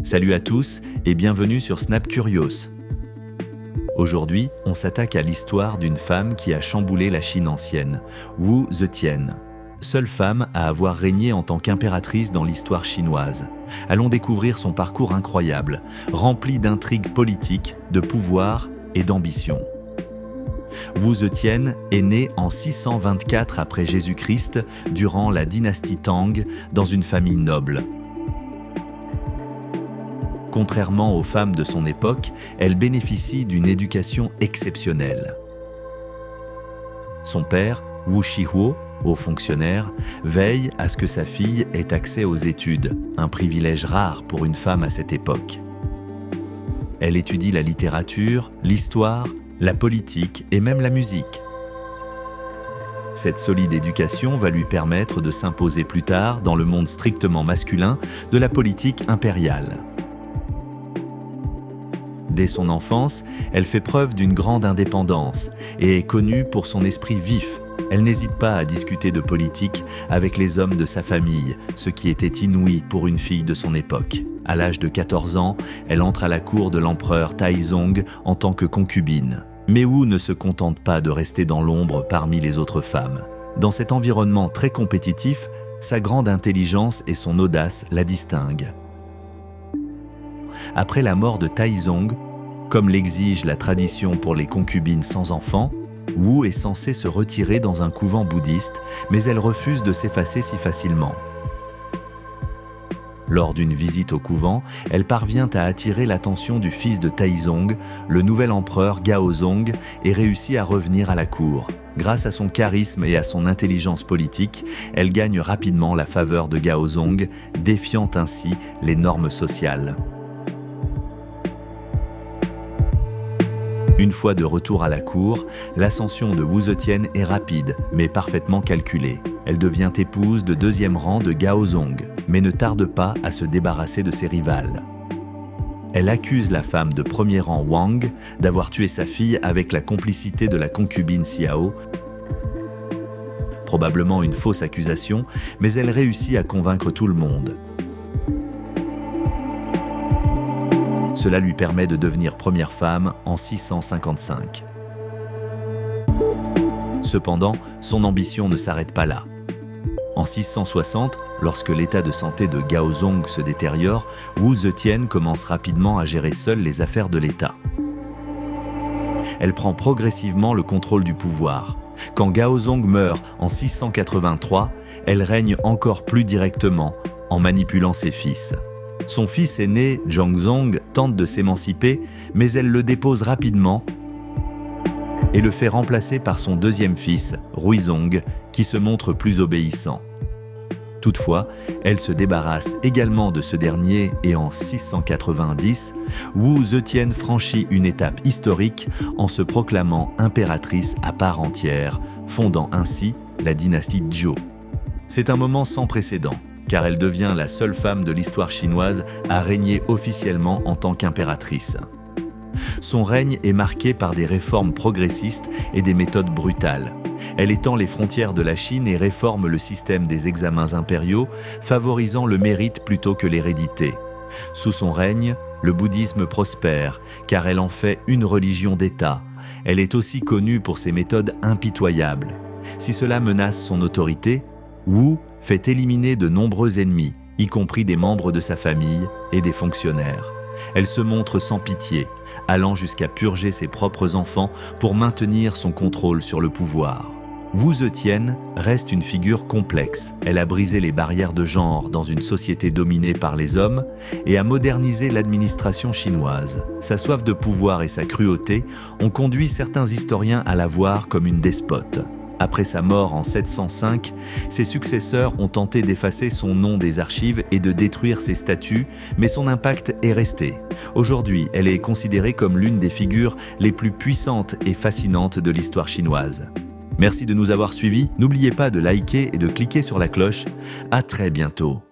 Salut à tous et bienvenue sur Snap Curios. Aujourd'hui, on s'attaque à l'histoire d'une femme qui a chamboulé la Chine ancienne, Wu Zetian. Seule femme à avoir régné en tant qu'impératrice dans l'histoire chinoise. Allons découvrir son parcours incroyable, rempli d'intrigues politiques, de pouvoir et d'ambition. Wu Zetian est née en 624 après Jésus-Christ, durant la dynastie Tang, dans une famille noble. Contrairement aux femmes de son époque, elle bénéficie d'une éducation exceptionnelle. Son père, Wu Shihuo, haut fonctionnaire, veille à ce que sa fille ait accès aux études, un privilège rare pour une femme à cette époque. Elle étudie la littérature, l'histoire, la politique et même la musique. Cette solide éducation va lui permettre de s'imposer plus tard dans le monde strictement masculin de la politique impériale. Dès son enfance, elle fait preuve d'une grande indépendance et est connue pour son esprit vif. Elle n'hésite pas à discuter de politique avec les hommes de sa famille, ce qui était inouï pour une fille de son époque. À l'âge de 14 ans, elle entre à la cour de l'empereur Taizong en tant que concubine. Mais Wu ne se contente pas de rester dans l'ombre parmi les autres femmes. Dans cet environnement très compétitif, sa grande intelligence et son audace la distinguent. Après la mort de Taizong, comme l'exige la tradition pour les concubines sans enfants, Wu est censée se retirer dans un couvent bouddhiste, mais elle refuse de s'effacer si facilement. Lors d'une visite au couvent, elle parvient à attirer l'attention du fils de Taizong, le nouvel empereur Gaozong, et réussit à revenir à la cour. Grâce à son charisme et à son intelligence politique, elle gagne rapidement la faveur de Gaozong, défiant ainsi les normes sociales. Une fois de retour à la cour, l'ascension de Wu Zetian est rapide, mais parfaitement calculée. Elle devient épouse de deuxième rang de Gaozong, mais ne tarde pas à se débarrasser de ses rivales. Elle accuse la femme de premier rang Wang d'avoir tué sa fille avec la complicité de la concubine Xiao. Probablement une fausse accusation, mais elle réussit à convaincre tout le monde. Cela lui permet de devenir première femme en 655. Cependant, son ambition ne s'arrête pas là. En 660, lorsque l'état de santé de Gaozong se détériore, Wu Zetian commence rapidement à gérer seule les affaires de l'État. Elle prend progressivement le contrôle du pouvoir. Quand Gaozong meurt en 683, elle règne encore plus directement en manipulant ses fils. Son fils aîné, Zhongzong, tente de s'émanciper, mais elle le dépose rapidement et le fait remplacer par son deuxième fils, Ruizong, qui se montre plus obéissant. Toutefois, elle se débarrasse également de ce dernier et en 690, Wu Zetian franchit une étape historique en se proclamant impératrice à part entière, fondant ainsi la dynastie Zhou. C'est un moment sans précédent, car elle devient la seule femme de l'histoire chinoise à régner officiellement en tant qu'impératrice. Son règne est marqué par des réformes progressistes et des méthodes brutales. Elle étend les frontières de la Chine et réforme le système des examens impériaux, favorisant le mérite plutôt que l'hérédité. Sous son règne, le bouddhisme prospère, car elle en fait une religion d'État. Elle est aussi connue pour ses méthodes impitoyables. Si cela menace son autorité, Wu fait éliminer de nombreux ennemis, y compris des membres de sa famille et des fonctionnaires. Elle se montre sans pitié, allant jusqu'à purger ses propres enfants pour maintenir son contrôle sur le pouvoir. Wu Zetian reste une figure complexe. Elle a brisé les barrières de genre dans une société dominée par les hommes et a modernisé l'administration chinoise. Sa soif de pouvoir et sa cruauté ont conduit certains historiens à la voir comme une despote. Après sa mort en 705, ses successeurs ont tenté d'effacer son nom des archives et de détruire ses statues, mais son impact est resté. Aujourd'hui, elle est considérée comme l'une des figures les plus puissantes et fascinantes de l'histoire chinoise. Merci de nous avoir suivis. N'oubliez pas de liker et de cliquer sur la cloche. À très bientôt.